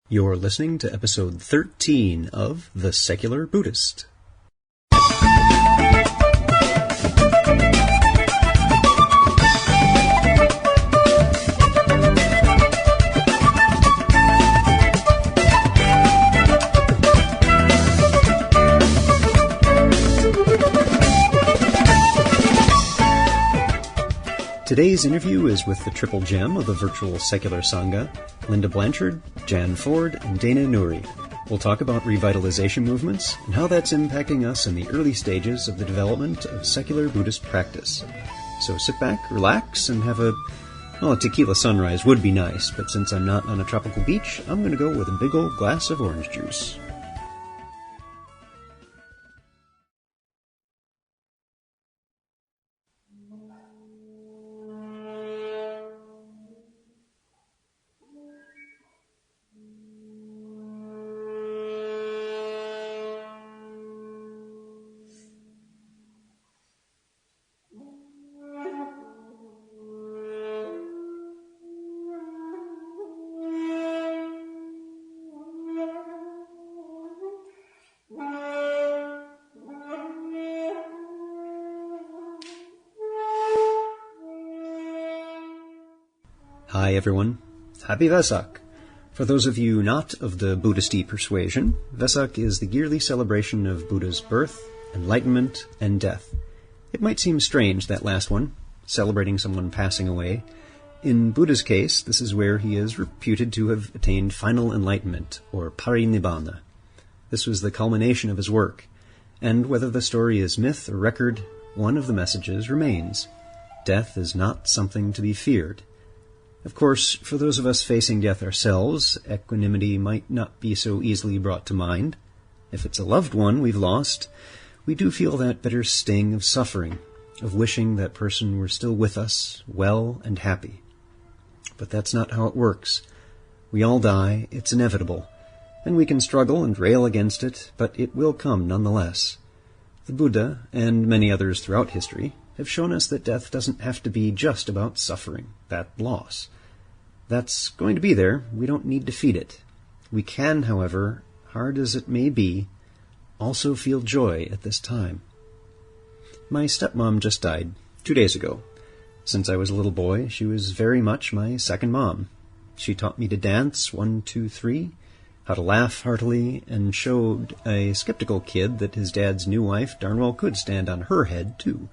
You're listening to episode 13 of The Secular Buddhist. Today's interview is with the triple gem of the virtual secular Sangha, Linda Blanchard, Jan Ford, and Dana Nuri. We'll talk about revitalization movements and how that's impacting us in the early stages of the development of secular Buddhist practice. So sit back, relax, and have a tequila sunrise would be nice, but since I'm not on a tropical beach, I'm going to go with a big old glass of orange juice. Hi everyone, happy Vesak! For those of you not of the Buddhist persuasion, Vesak is the yearly celebration of Buddha's birth, enlightenment, and death. It might seem strange, that last one, celebrating someone passing away. In Buddha's case, this is where he is reputed to have attained final enlightenment, or parinibbana. This was the culmination of his work, and whether the story is myth or record, one of the messages remains. Death is not something to be feared. Of course, for those of us facing death ourselves, equanimity might not be so easily brought to mind. If it's a loved one we've lost, we do feel that bitter sting of suffering, of wishing that person were still with us, well and happy. But that's not how it works. We all die, it's inevitable, and we can struggle and rail against it, but it will come nonetheless. The Buddha, and many others throughout history, have shown us that death doesn't have to be just about suffering, that loss. That's going to be there. We don't need to feed it. We can, however, hard as it may be, also feel joy at this time. My stepmom just died 2 days ago. Since I was a little boy, she was very much my second mom. She taught me to dance 1, 2, 3, how to laugh heartily, and showed a skeptical kid that his dad's new wife darn well could stand on her head, too.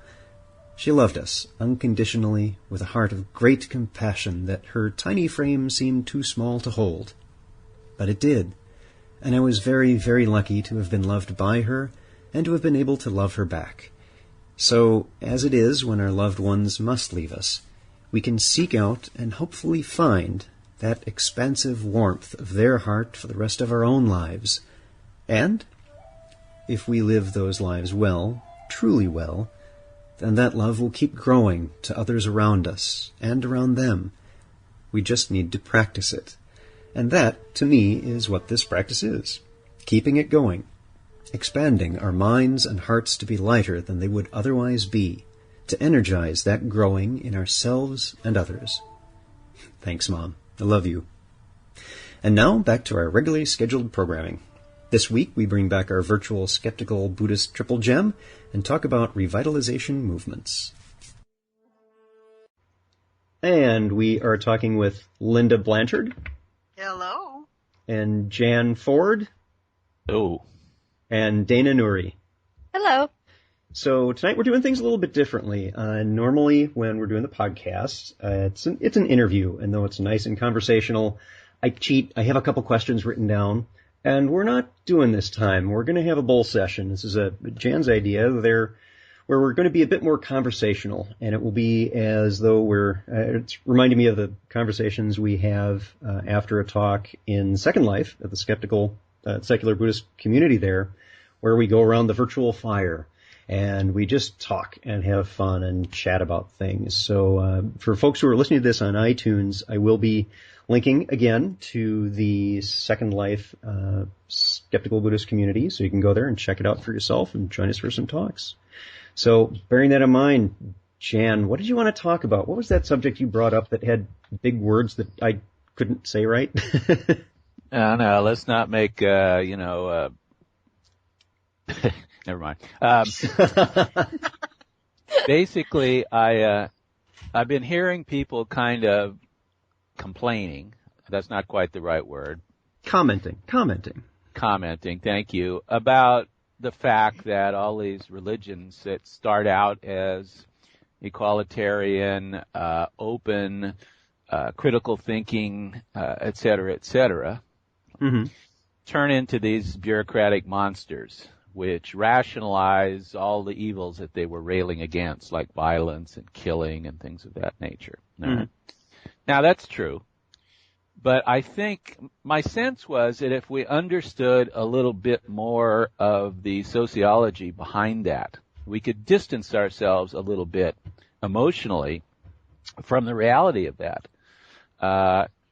She loved us unconditionally with a heart of great compassion that her tiny frame seemed too small to hold. But it did, and I was very, very lucky to have been loved by her and to have been able to love her back. So, as it is when our loved ones must leave us, we can seek out and hopefully find that expansive warmth of their heart for the rest of our own lives. And, if we live those lives well, truly well, then that love will keep growing to others around us and around them. We just need to practice it. And that, to me, is what this practice is. Keeping it going. Expanding our minds and hearts to be lighter than they would otherwise be. To energize that growing in ourselves and others. Thanks, Mom. I love you. And now, back to our regularly scheduled programming. This week, we bring back our virtual skeptical Buddhist triple gem and talk about revitalization movements. And we are talking with Linda Blanchard. Hello. And Jan Ford. Oh. And Dana Nuri. Hello. So tonight we're doing things a little bit differently. Normally, when we're doing the podcast, it's an interview, and though it's nice and conversational, I cheat. I have a couple questions written down. And we're not doing this time. We're going to have a bowl session. This is Jan's idea where we're going to be a bit more conversational, and it will be as though it's reminding me of the conversations we have after a talk in Second Life at the skeptical secular Buddhist community there, where we go around the virtual fire and we just talk and have fun and chat about things. So for folks who are listening to this on iTunes, I will be linking again to the Second Life skeptical Buddhist community, so you can go there and check it out for yourself and join us for some talks. So bearing that in mind, Jan, what did you want to talk about? What was that subject you brought up that had big words that I couldn't say right? No, let's not make, never mind. Basically, I've been hearing people kind of complaining. That's not quite the right word. Commenting, thank you, about the fact that all these religions that start out as equalitarian, open, critical thinking, et cetera, turn into these bureaucratic monsters, which rationalize all the evils that they were railing against, like violence and killing and things of that nature. Right? Now, that's true. But I think my sense was that if we understood a little bit more of the sociology behind that, we could distance ourselves a little bit emotionally from the reality of that,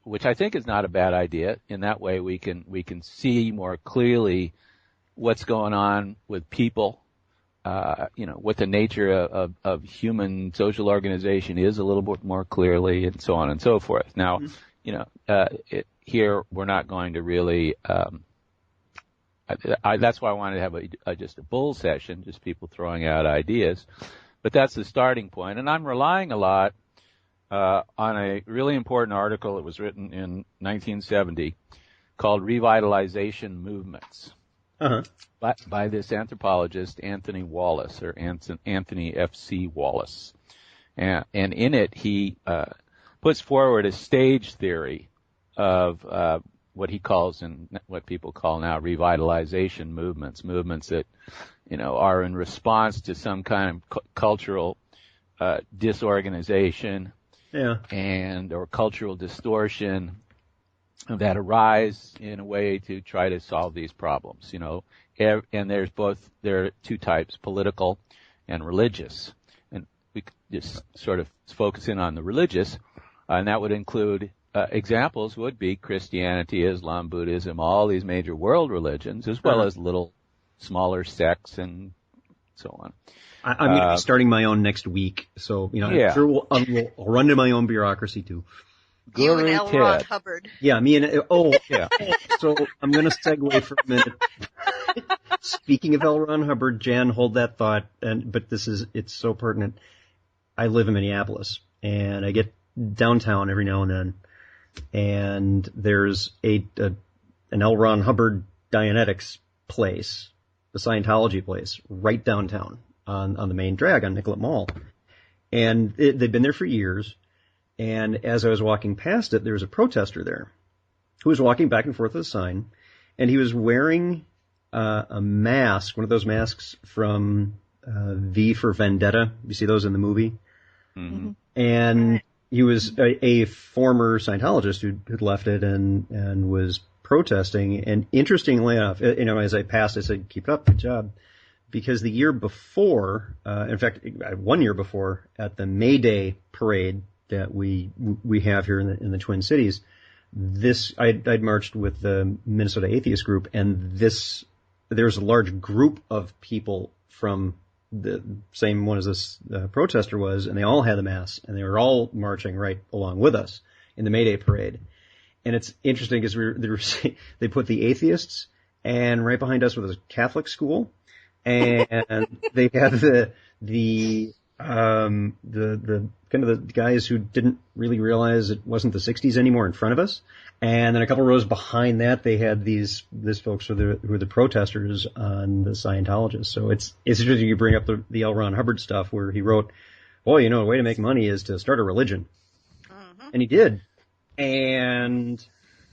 which I think is not a bad idea. In that way, we can see more clearly what's going on with people, what the nature of human social organization is a little bit more clearly, and so on and so forth. Now, here we're not going to really. That's why I wanted to have just a bull session, just people throwing out ideas. But that's the starting point, and I'm relying a lot on a really important article that was written in 1970 called "Revitalization Movements" by this anthropologist Anthony Wallace, or Anthony F.C. Wallace, and in it he puts forward a stage theory of what he calls, and what people call now, revitalization movements that are in response to some kind of cultural disorganization, or cultural distortion that arise in a way to try to solve these problems. And there are two types: political and religious. And we could just sort of focus in on the religious, and that would include examples would be Christianity, Islam, Buddhism, all these major world religions, as well as little smaller sects and so on. I'm going to be starting my own next week, so I'm sure I'll run to my own bureaucracy too. You and L. Ron Hubbard. Yeah, me and So I'm going to segue for a minute. Speaking of L. Ron Hubbard, Jan, hold that thought. But it's so pertinent. I live in Minneapolis, and I get downtown every now and then, and there's an L. Ron Hubbard Dianetics place, the Scientology place, right downtown on the main drag on Nicollet Mall. And they've been there for years. And as I was walking past it, there was a protester there who was walking back and forth with a sign, and he was wearing a mask, one of those masks from V for Vendetta. You see those in the movie? Mm-hmm. And he was a former Scientologist who'd left it and was protesting. And interestingly enough, as I passed, I said, "Keep it up, good job." Because the year before, in fact, 1 year before, at the May Day parade that we have here in the Twin Cities, I'd marched with the Minnesota Atheist Group, and there's a large group of people from the same one as this protester was, and they all had the mask, and they were all marching right along with us in the May Day parade. And it's interesting because they put the atheists, and right behind us was a Catholic school, and they had the kind of the guys who didn't really realize it wasn't the 60s anymore in front of us. And then a couple rows behind that, they had these folks who were the protesters on the Scientologists. So it's interesting you bring up the L. Ron Hubbard stuff, where he wrote, "Boy, a way to make money is to start a religion." Mm-hmm. And he did. And,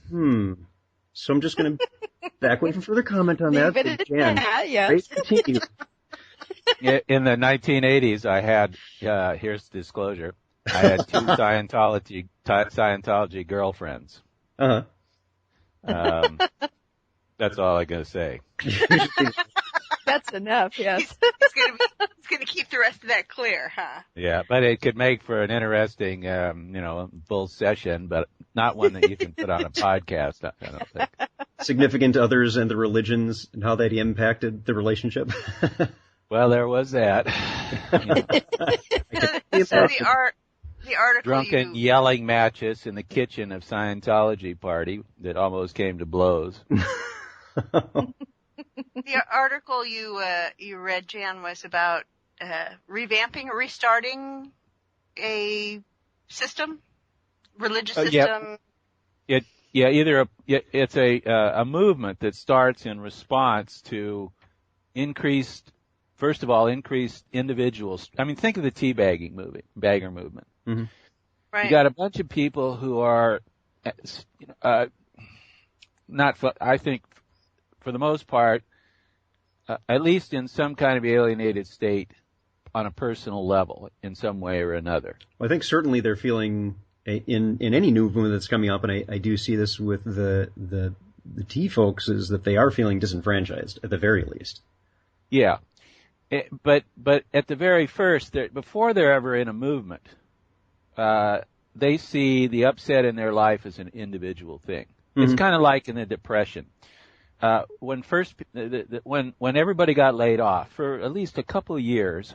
so I'm just going to back away from further comment on that. Jan, yes. Continue. In the 1980s, I had, here's the disclosure, I had two Scientology girlfriends. Uh-huh. That's all I'm going to say. That's enough, yes. He's going to keep the rest of that clear, huh? Yeah, but it could make for an interesting, bull session, but not one that you can put on a podcast, I don't think. Significant others and the religions and how that impacted the relationship. Well, there was that. So the The article drunken yelling matches in the kitchen of Scientology party that almost came to blows. The article you read, Jan, was about revamping or restarting a system, religious system. It's a movement that starts in response to increased individuals. I mean, think of the bagger movement. Mm-hmm. Right. You got a bunch of people who are, I think, for the most part, at least in some kind of alienated state on a personal level in some way or another. Well, I think certainly they're feeling in any new movement that's coming up, and I do see this with the T folks, is that they are feeling disenfranchised at the very least. Yeah. But at the very first, before they're ever in a movement, they see the upset in their life as an individual thing. Mm-hmm. It's kind of like in the Depression. When everybody got laid off for at least a couple of years,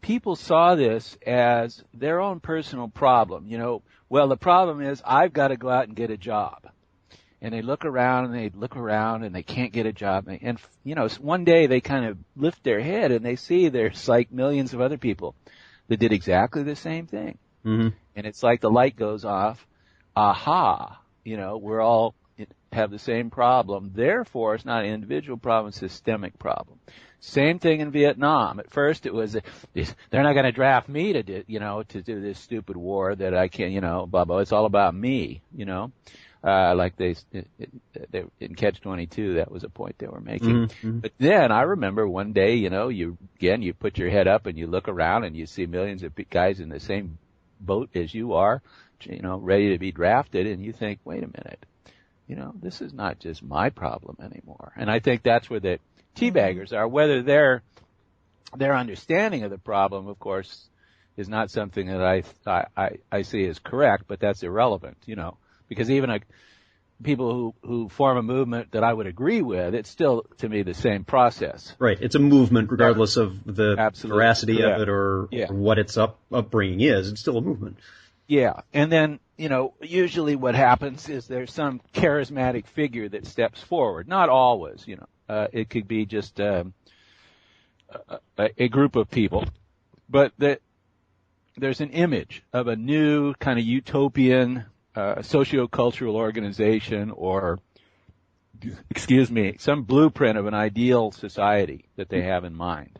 people saw this as their own personal problem. Well, the problem is I've got to go out and get a job. And they look around and they can't get a job. And one day they kind of lift their head and they see there's like millions of other people that did exactly the same thing. Mm-hmm. And it's like the light goes off. Aha. We're all have the same problem. Therefore, it's not an individual problem, it's a systemic problem. Same thing in Vietnam. At first it was, they're not going to draft me to do this stupid war that I can't, blah, blah. It's all about me, like they in Catch-22, that was a point they were making. Mm-hmm. But then I remember one day, you put your head up and you look around and you see millions of guys in the same boat as you are, ready to be drafted, and you think, wait a minute. This is not just my problem anymore. And I think that's where the teabaggers are. Whether their understanding of the problem, of course, is not something that I see as correct, but that's irrelevant, because even people who form a movement that I would agree with, it's still, to me, the same process. Right. It's a movement regardless of the veracity of it or what its upbringing is. It's still a movement. Yeah. And then, usually what happens is there's some charismatic figure that steps forward. Not always, it could be just a group of people. But there's an image of a new kind of utopian socio-cultural organization or, some blueprint of an ideal society that they have in mind.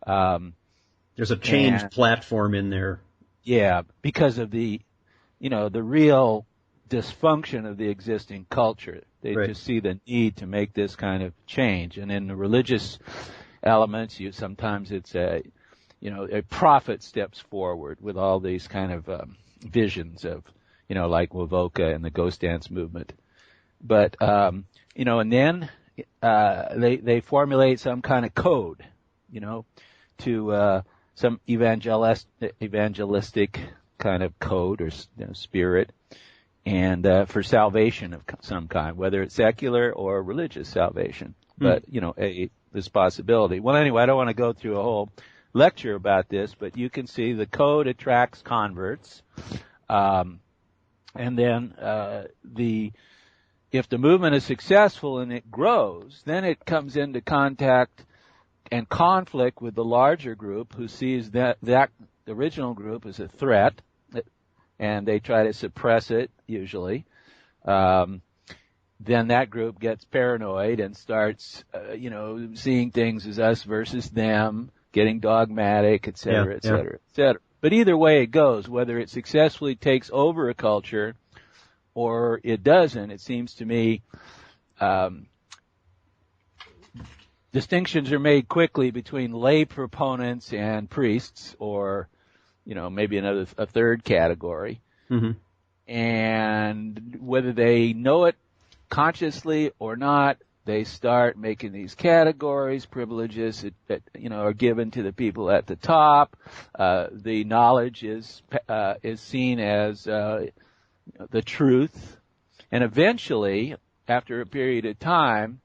There's a change platform in there. Yeah, because of the real dysfunction of the existing culture. They just see the need to make this kind of change. And in the religious elements, sometimes it's a prophet steps forward with all these kind of visions of, like Wovoka and the Ghost Dance movement. But, and then they formulate some kind of code, to some evangelistic kind of code or spirit, and for salvation of some kind, whether it's secular or religious salvation. But this possibility. Well, anyway, I don't want to go through a whole lecture about this, but you can see the code attracts converts, and then if the movement is successful and it grows, then it comes into contact and conflict with the larger group who sees that the original group as a threat, and they try to suppress it, usually. Then that group gets paranoid and starts, seeing things as us versus them, getting dogmatic, et cetera, et cetera, et cetera. But either way it goes, whether it successfully takes over a culture or it doesn't, it seems to me, distinctions are made quickly between lay proponents and priests, or, maybe a third category. Mm-hmm. And whether they know it consciously or not, they start making these categories, privileges that are given to the people at the top. The knowledge is seen as the truth, and eventually, after a period of time,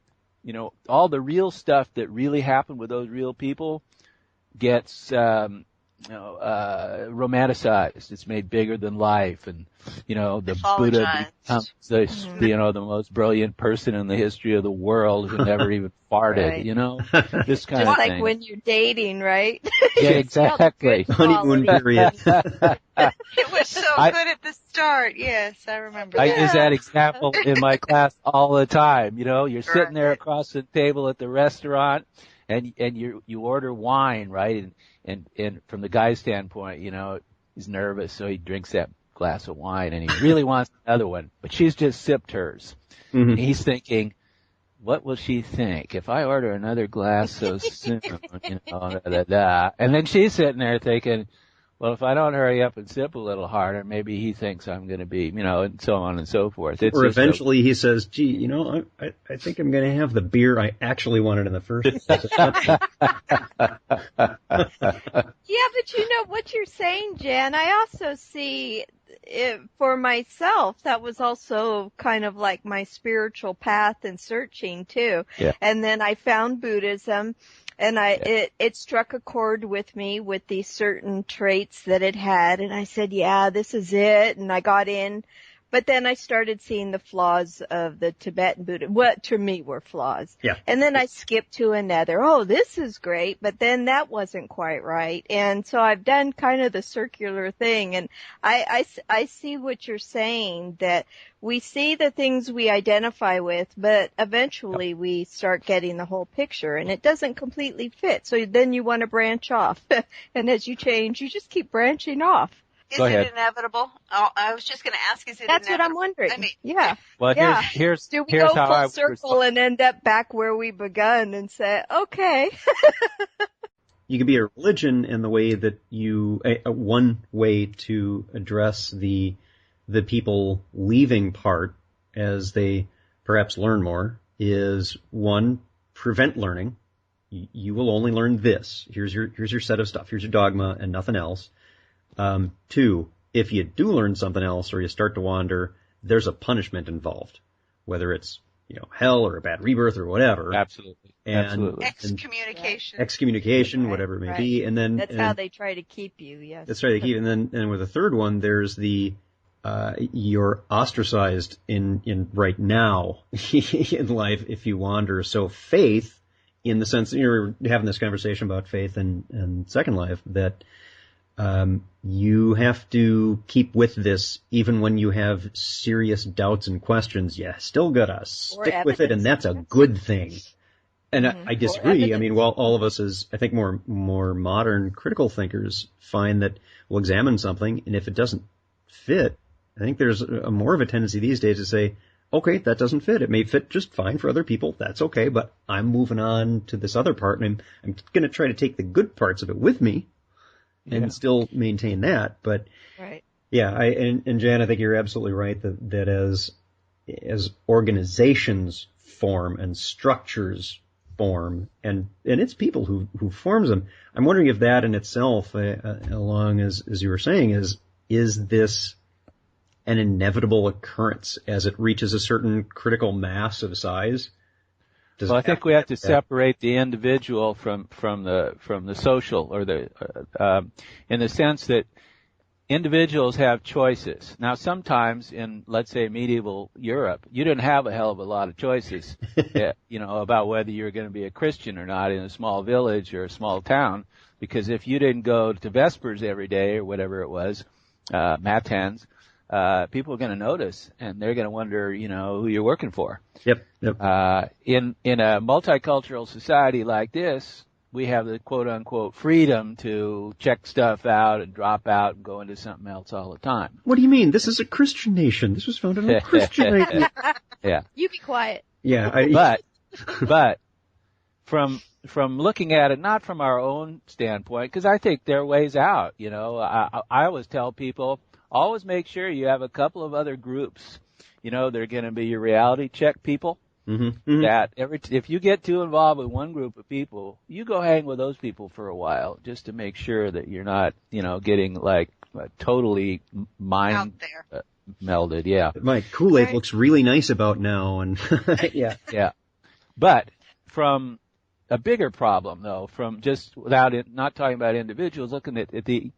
all the real stuff that really happened with those real people gets romanticized. It's made bigger than life, and the Buddha becomes the most brilliant person in the history of the world who never even farted. Right. This kind Just of like thing. when you're dating, right? Yeah, exactly. Honeymoon period. It was so good at the start. Yes, I remember that. I use that example in my class all the time. You're sitting there across the table at the restaurant, and you order wine, right? And from the guy's standpoint, he's nervous, so he drinks that glass of wine, and he really wants another one, but she's just sipped hers. Mm-hmm. And he's thinking, what will she think if I order another glass so soon? And then she's sitting there thinking, well, if I don't hurry up and sip a little harder, maybe he thinks I'm going to be, and so on and so forth. Or eventually he says, gee, I think I'm going to have the beer I actually wanted in the first place. Yeah, but what you're saying, Jan, I also see it for myself. That was also kind of like my spiritual path and searching too. Yeah. And then I found Buddhism, and it struck a chord with me with these certain traits that it had, and I said, yeah, this is it, and I got in. But then I started seeing the flaws of the Tibetan Buddha, what to me were flaws. Yeah. And then I skipped to another. Oh, this is great, but then that wasn't quite right. And so I've done kind of the circular thing, and I see what you're saying, that we see the things we identify with, but eventually we start getting the whole picture, and it doesn't completely fit. So then you want to branch off. And as you change, you just keep branching off. Is it inevitable? I was just going to ask, is it That's inevitable? what I'm wondering. I mean, Well, here's do we here's go how full I would circle and end up back where we begun and say, okay. You could be a religion in the way that one way to address the people leaving part as they perhaps learn more is, one, prevent learning. You will only learn this. Here's your set of stuff. Here's your dogma and nothing else. Two, if you do learn something else or you start to wander, there's a punishment involved, whether it's, hell or a bad rebirth or whatever. Absolutely. Absolutely. Excommunication, whatever it may be. And then that's how they try to keep you. Yes. That's right. And with the third one, there's you're ostracized in right now in life if you wander. So faith, in the sense that you're having this conversation about faith and Second Life, that you have to keep with this even when you have serious doubts and questions. You still gotta stick with it, and that's a good thing. And I disagree. I mean, while all of us as, I think, more modern critical thinkers find that we'll examine something, and if it doesn't fit, I think there's more of a tendency these days to say, okay, that doesn't fit. It may fit just fine for other people. That's okay, but I'm moving on to this other part, and I'm going to try to take the good parts of it with me and still maintain that. But right. Yeah, and Jan, I think you're absolutely right that as organizations form and structures form, and it's people who forms them. I'm wondering if that in itself, along as you were saying, is this an inevitable occurrence as it reaches a certain critical mass of size? Well, I think we have to separate the individual from the social, or in the sense that individuals have choices. Now, sometimes in, let's say, medieval Europe, you didn't have a hell of a lot of choices, about whether you're going to be a Christian or not in a small village or a small town, because if you didn't go to Vespers every day or whatever it was, matins, people are going to notice, and they're going to wonder, who you're working for. Yep. In a multicultural society like this, we have the quote-unquote freedom to check stuff out and drop out and go into something else all the time. What do you mean? This is a Christian nation. This was founded on a Christian nation. Yeah. You be quiet. Yeah. But from looking at it, not from our own standpoint, because I think there are ways out. I always tell people, always make sure you have a couple of other groups. They're going to be your reality check people. Mm-hmm. That if you get too involved with one group of people, you go hang with those people for a while, just to make sure that you're not, getting like totally mind melded. Yeah. My Kool-Aid looks really nice about now, and yeah. But from a bigger problem, though, from just without it, not talking about individuals, looking at the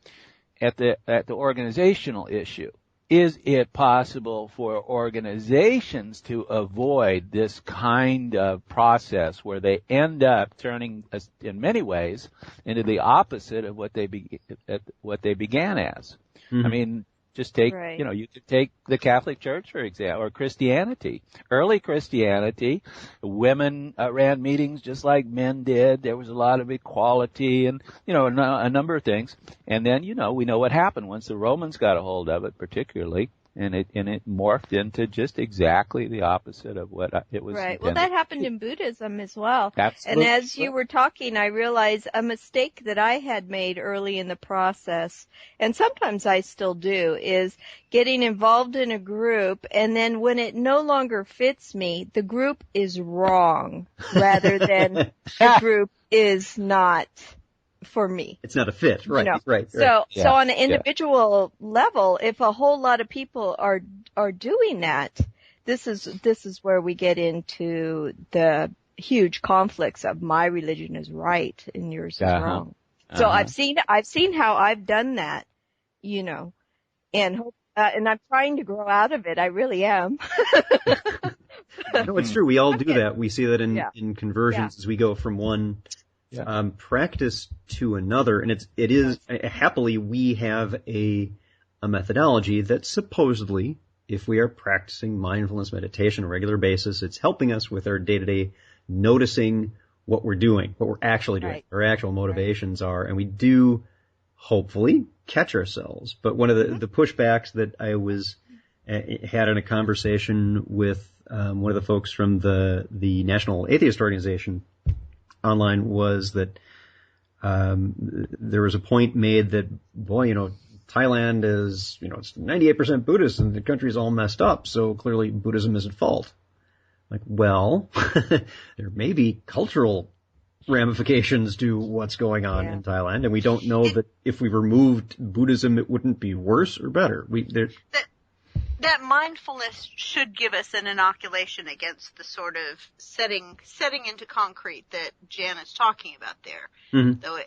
organizational issue. Is it possible for organizations to avoid this kind of process where they end up turning, in many ways, into the opposite of what they began as? Mm-hmm. I mean, just take, Right. you could take the Catholic Church, for example, or Christianity. Early Christianity, women ran meetings just like men did. There was a lot of equality and, a number of things. And then, we know what happened once the Romans got a hold of it, particularly. And it morphed into just exactly the opposite of what it was Right. intended. Well, that happened in Buddhism as well. Absolutely. And as you were talking, I realized a mistake that I had made early in the process, and sometimes I still do, is getting involved in a group, and then when it no longer fits me, the group is wrong, rather than the group is not for me. It's not a fit, right? Right. So on an individual level, if a whole lot of people are doing that, this is where we get into the huge conflicts of my religion is right and yours is wrong. So I've seen how I've done that, and I'm trying to grow out of it. I really am. No, it's true. We all do that. We see that in conversions as we go from one practice to another, and it is happily we have a methodology that supposedly, if we are practicing mindfulness meditation on a regular basis, it's helping us with our day-to-day noticing what we're doing, what we're actually doing, our actual motivations are, and we do hopefully catch ourselves. But one of the pushbacks that I had in a conversation with one of the folks from the National Atheist Organization online was that there was a point made that, Thailand is, it's 98% Buddhist and the country's all messed up, so clearly Buddhism is at fault. Like, well, there may be cultural ramifications to what's going on in Thailand, and we don't know that if we removed Buddhism, it wouldn't be worse or better. That mindfulness should give us an inoculation against the sort of setting into concrete that Jan is talking about there. Mm-hmm. Though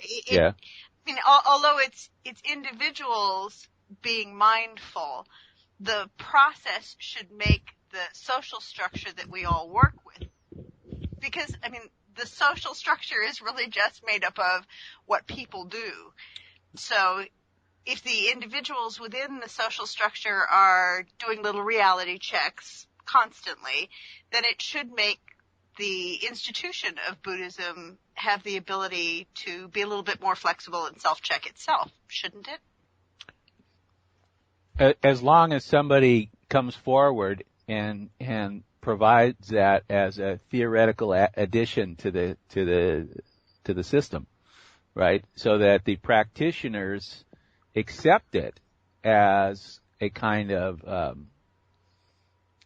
although it's individuals being mindful, the process should make the social structure that we all work with. Because, the social structure is really just made up of what people do. So if the individuals within the social structure are doing little reality checks constantly, then it should make the institution of Buddhism have the ability to be a little bit more flexible and self-check itself, shouldn't it? As long as somebody comes forward and provides that as a theoretical addition to the system, right? So that the practitioners accept it as a kind of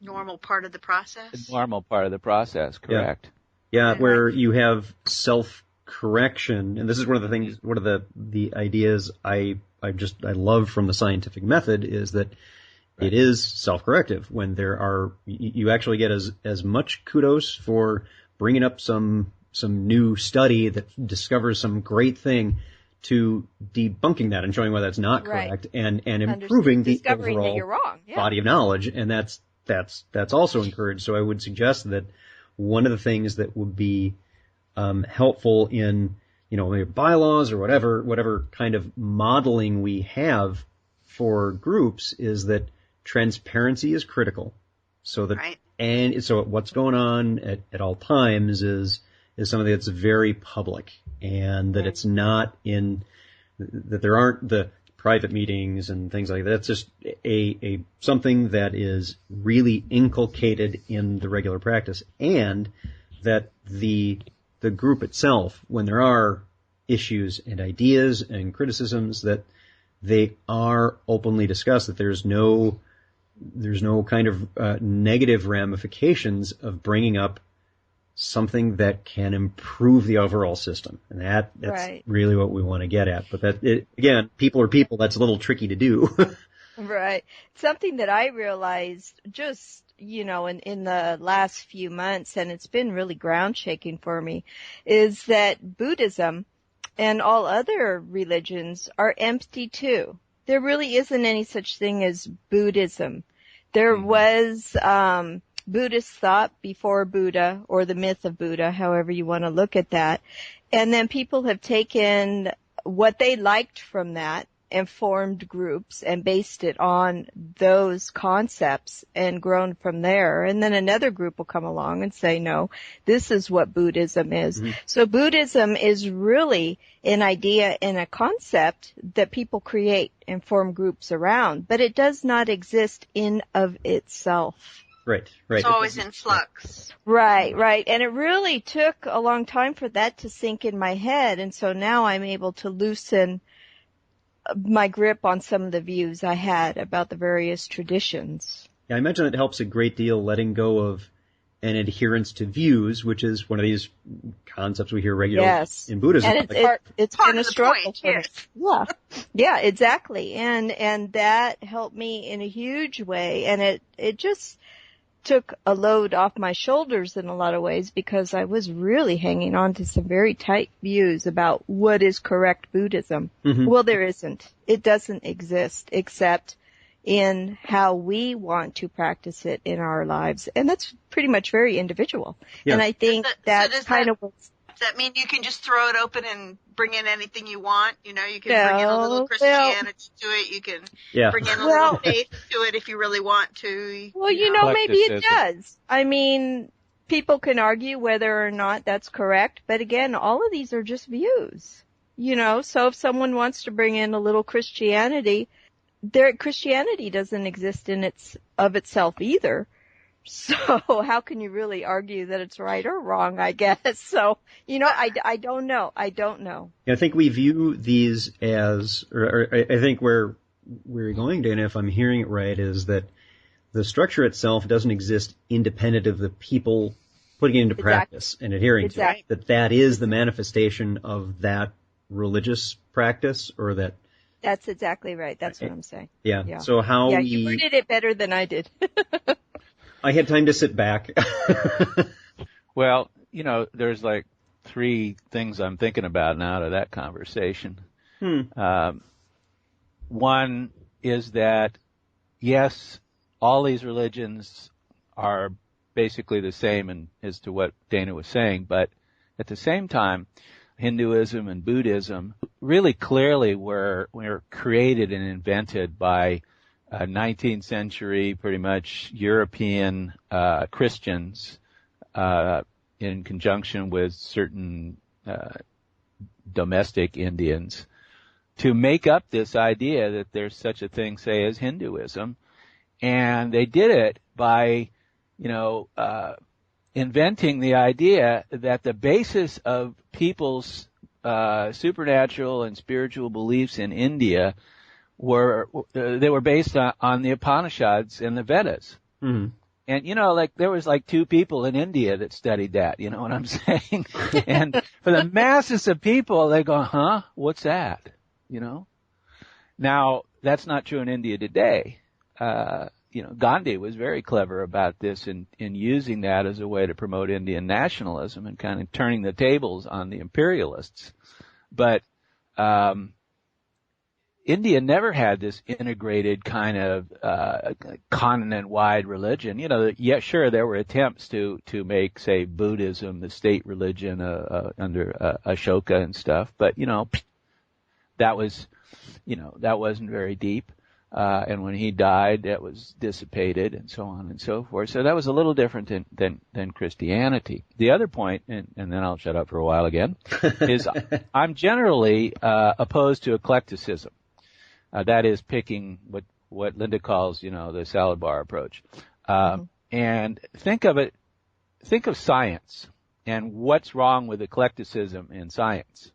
normal part of the process. Normal part of the process, correct? Yeah, where you have self-correction, and this is one of the things, one of the ideas I love from the scientific method is that it is self-corrective. When you actually get as much kudos for bringing up some new study that discovers some great thing to debunking that and showing why that's not correct and improving the overall body of knowledge, and that's also encouraged. So I would suggest that one of the things that would be helpful in maybe bylaws or whatever kind of modeling we have for groups is that transparency is critical. So that and so what's going on at all times is something that's very public, and that it's not that there aren't the private meetings and things like that. It's just a something that is really inculcated in the regular practice, and that the group itself, when there are issues and ideas and criticisms, that they are openly discussed, that there's no kind of negative ramifications of bringing up something that can improve the overall system. And that's really what we want to get at. But again, people are people. That's a little tricky to do. Right. Something that I realized just, in the last few months, and it's been really ground shaking for me, is that Buddhism and all other religions are empty too. There really isn't any such thing as Buddhism. There was Buddhist thought before Buddha, or the myth of Buddha, however you want to look at that. And then people have taken what they liked from that and formed groups and based it on those concepts and grown from there. And then another group will come along and say, no, this is what Buddhism is. Mm-hmm. So Buddhism is really an idea and a concept that people create and form groups around, but it does not exist in of itself. Right. It's always in flux. Right. And it really took a long time for that to sink in my head. And so now I'm able to loosen my grip on some of the views I had about the various traditions. Yeah, I imagine it helps a great deal letting go of an adherence to views, which is one of these concepts we hear regularly in Buddhism. And it's been a struggle for me. Yeah, exactly. And that helped me in a huge way. And it just took a load off my shoulders in a lot of ways, because I was really hanging on to some very tight views about what is correct Buddhism. Mm-hmm. Well, there isn't. It doesn't exist except in how we want to practice it in our lives. And that's pretty much very individual. Yeah. And I think that's kind of what's... Does that mean you can just throw it open and bring in anything you want? You can bring in a little Christianity to it. You can bring in a little faith to it if you really want to. Well, maybe it does. I mean, people can argue whether or not that's correct. But again, all of these are just views. So if someone wants to bring in a little Christianity, Christianity doesn't exist in of itself either. So how can you really argue that it's right or wrong, I guess? So, I don't know. Yeah, I think we view these as, or I think where we're going, Dana, if I'm hearing it right, is that the structure itself doesn't exist independent of the people putting it into practice and adhering to it. That is the manifestation of that religious practice, or that... That's exactly right. That's what I'm saying. Yeah. So how you worded it better than I did. I had time to sit back. Well, there's like three things I'm thinking about now out of that conversation. One is that, yes, all these religions are basically the same as to what Dana was saying, but at the same time, Hinduism and Buddhism really clearly were created and invented by 19th century, pretty much European Christians in conjunction with certain domestic Indians to make up this idea that there's such a thing, say, as Hinduism. And they did it by, inventing the idea that the basis of people's supernatural and spiritual beliefs in India were based on the Upanishads and the Vedas. Mm-hmm. And, there was two people in India that studied that, you know what I'm saying? And for the masses of people, they go, huh? What's that? Now, that's not true in India today. Gandhi was very clever about this in using that as a way to promote Indian nationalism and kind of turning the tables on the imperialists. But, India never had this integrated kind of continent-wide religion. Sure, there were attempts to make, say, Buddhism the state religion under Ashoka and stuff, but that wasn't very deep. And when he died, that was dissipated, and so on and so forth. So that was a little different than Christianity. The other point, and then I'll shut up for a while again, is I'm generally opposed to eclecticism. That is picking what Linda calls, the salad bar approach. And think of science and what's wrong with eclecticism in science,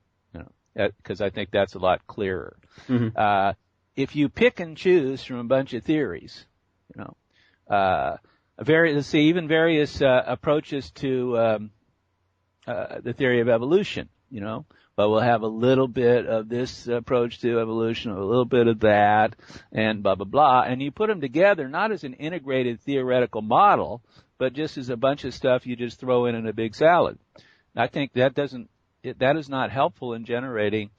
because I think that's a lot clearer. Mm-hmm. If you pick and choose from a bunch of theories, various approaches to the theory of evolution, but we'll have a little bit of this approach to evolution, a little bit of that, and blah, blah, blah. And you put them together not as an integrated theoretical model, but just as a bunch of stuff you just throw in a big salad. I think that is not helpful in generating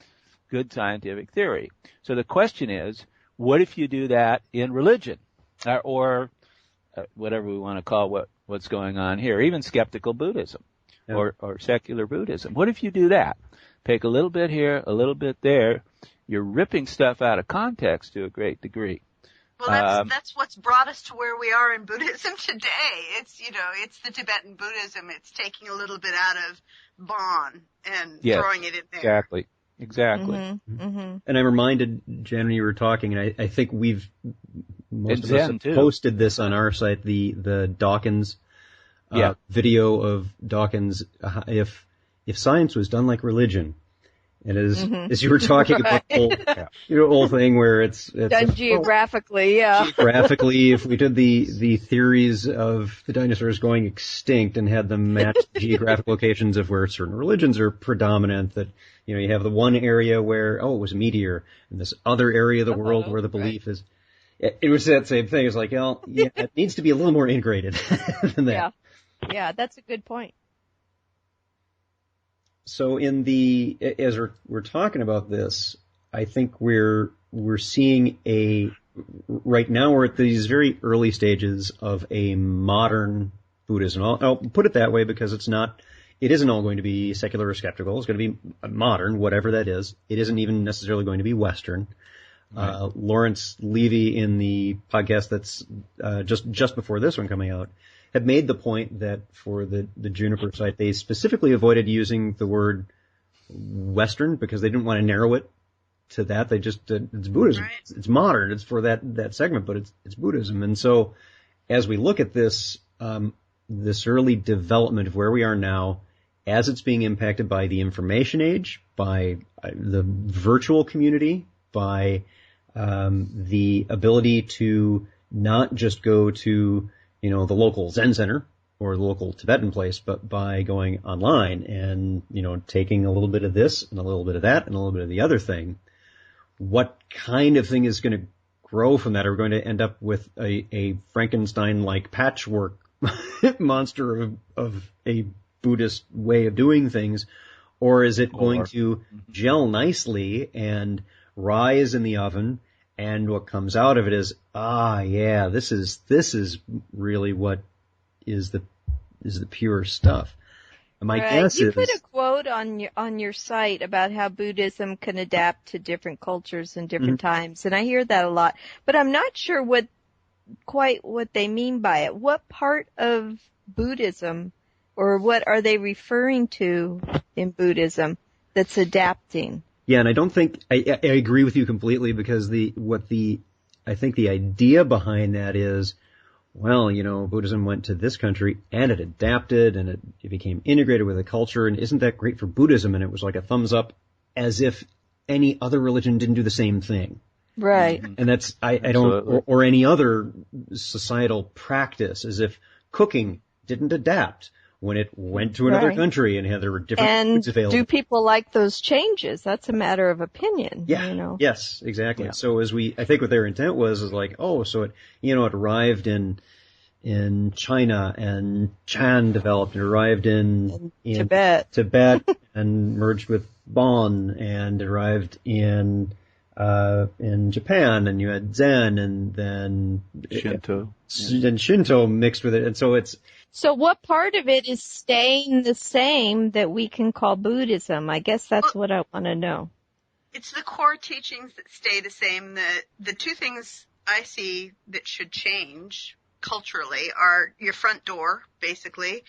good scientific theory. So the question is, what if you do that in religion, or whatever we want to call what's going on here, even skeptical Buddhism, or secular Buddhism? What if you do that? Take a little bit here, a little bit there. You're ripping stuff out of context to a great degree. Well, that's what's brought us to where we are in Buddhism today. It's the Tibetan Buddhism. It's taking a little bit out of Bon and throwing it in there. Exactly. Mm-hmm. Mm-hmm. And I'm reminded, Jen, when you were talking, and I think most of us have posted this on our site, the Dawkins video of Dawkins, if science was done like religion. And as you were talking about the whole thing where it's done geographically, geographically, if we did the theories of the dinosaurs going extinct and had them match geographic locations of where certain religions are predominant, that, you have the one area where, it was a meteor, and this other area of the world where the belief is, it was that same thing. It's like, it needs to be a little more integrated than that. Yeah, that's a good point. So as we're talking about this, I think we're seeing right now we're at these very early stages of a modern Buddhism. I'll put it that way because it isn't all going to be secular or skeptical. It's going to be modern, whatever that is. It isn't even necessarily going to be Western. Right. Lawrence Levy in the podcast that's just before this one coming out had made the point that for the Juniper site, they specifically avoided using the word Western because they didn't want to narrow it to that. They just, it's Buddhism. Right. It's modern. It's for that segment, but it's Buddhism. And so as we look at this, this early development of where we are now, as it's being impacted by the information age, by the virtual community, by the ability to not just go to the local Zen center or the local Tibetan place, but by going online and, taking a little bit of this and a little bit of that and a little bit of the other thing. What kind of thing is going to grow from that? Are we going to end up with a Frankenstein-like patchwork monster of a Buddhist way of doing things? Or is it going to gel nicely and rise in the oven? And what comes out of it is, this is really what is the pure stuff. And my guess you is, put a quote on your site about how Buddhism can adapt to different cultures and different times, and I hear that a lot. But I'm not sure what they mean by it. What part of Buddhism, or what are they referring to in Buddhism that's adapting? Yeah, and I don't think I agree with you completely because I think the idea behind that is, Buddhism went to this country and it adapted and it became integrated with the culture, and isn't that great for Buddhism? And it was like a thumbs up, as if any other religion didn't do the same thing. Right. And that's I don't or any other societal practice, as if cooking didn't adapt when it went to another country and there were different foods available. Do people like those changes? That's a matter of opinion. Yeah. Yes, exactly. Yeah. So I think what their intent was is like, so it arrived in China and Chan developed and arrived in Tibet and merged with Bon and arrived in Japan, and you had Zen and then Shinto mixed with it. And so what part of it is staying the same that we can call Buddhism? I guess that's what I want to know. It's the core teachings that stay the same. The two things I see that should change culturally are your front door, basically.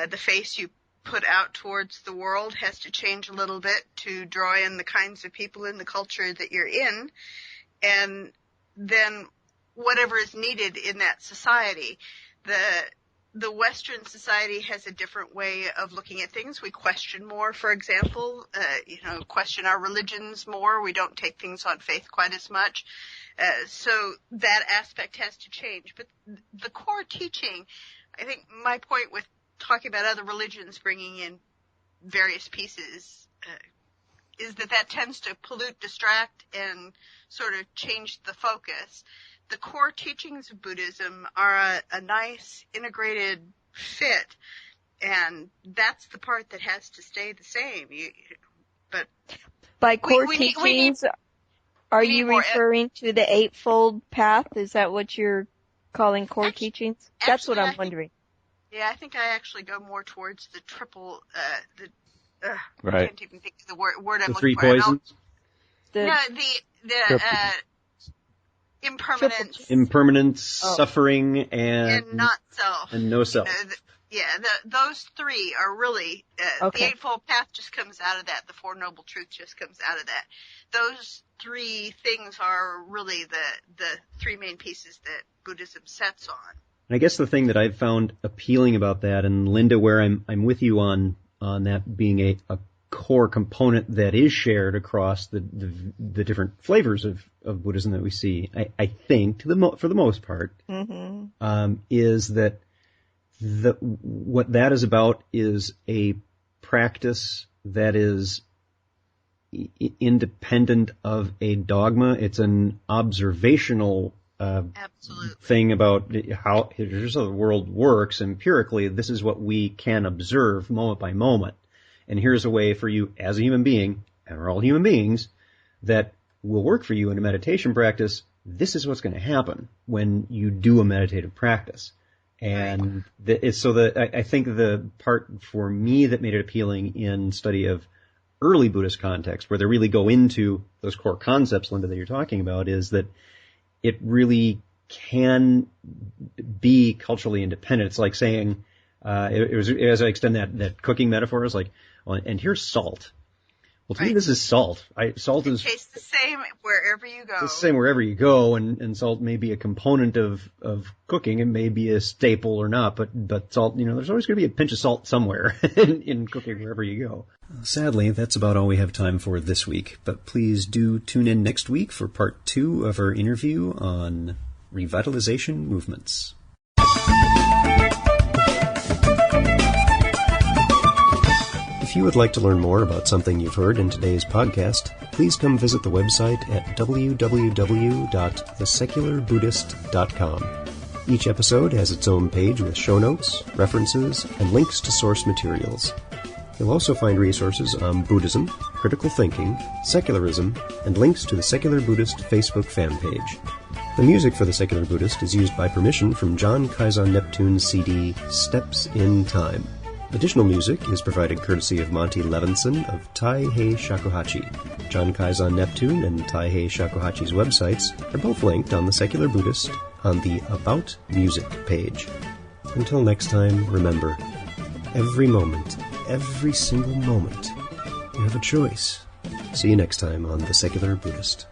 The face you put out towards the world has to change a little bit to draw in the kinds of people in the culture that you're in, and then whatever is needed in that society. The Western society has a different way of looking at things. We question more, for example, question our religions more. We don't take things on faith quite as much. So that aspect has to change. But the core teaching, I think my point with talking about other religions bringing in various pieces is that tends to pollute, distract, and sort of change the focus. The core teachings of Buddhism are a nice integrated fit, and that's the part that has to stay the same. But by core we teachings, are you referring to the Eightfold Path? Is that what you're calling core teachings? That's what I'm wondering. I think I actually go more towards the triple, right. I can't even think of the word I'm looking for. The three poisons? The impermanence, suffering, and not self. And no self. Those three are really, okay. The Eightfold Path just comes out of that. The Four Noble Truths just comes out of that. Those three things are really the three main pieces that Buddhism sets on. And I guess the thing that I've found appealing about that, and Linda, where I'm with you on that being a core component that is shared across the different flavors of Buddhism that we see, I think for the most part, is that what that is about is a practice that is independent of a dogma. It's an observational thing about here's how the world works empirically. This is what we can observe moment by moment. And here's a way for you as a human being, and we're all human beings, that will work for you in a meditation practice. This is what's going to happen when you do a meditative practice. And I think the part for me that made it appealing in study of early Buddhist context, where they really go into those core concepts, Linda, that you're talking about, is that it really can be culturally independent. It's like saying, as I extend that cooking metaphor, it's like, well, and here's salt. Well, to me, this is salt. Salt it tastes the same wherever you go. It's the same wherever you go, and salt may be a component of cooking. It may be a staple or not, but salt, there's always going to be a pinch of salt somewhere in cooking wherever you go. Sadly, that's about all we have time for this week, but please do tune in next week for part 2 of our interview on revitalization movements. If you would like to learn more about something you've heard in today's podcast, please come visit the website at www.thesecularbuddhist.com. Each episode has its own page with show notes, references, and links to source materials. You'll also find resources on Buddhism, critical thinking, secularism, and links to the Secular Buddhist Facebook fan page. The music for the Secular Buddhist is used by permission from John Kaizan Neptune's CD, Steps in Time. Additional music is provided courtesy of Monty Levinson of Taihei Shakuhachi. John Kaizan Neptune and Taihei Shakuhachi's websites are both linked on the Secular Buddhist on the About Music page. Until next time, remember, every moment, every single moment, you have a choice. See you next time on the Secular Buddhist.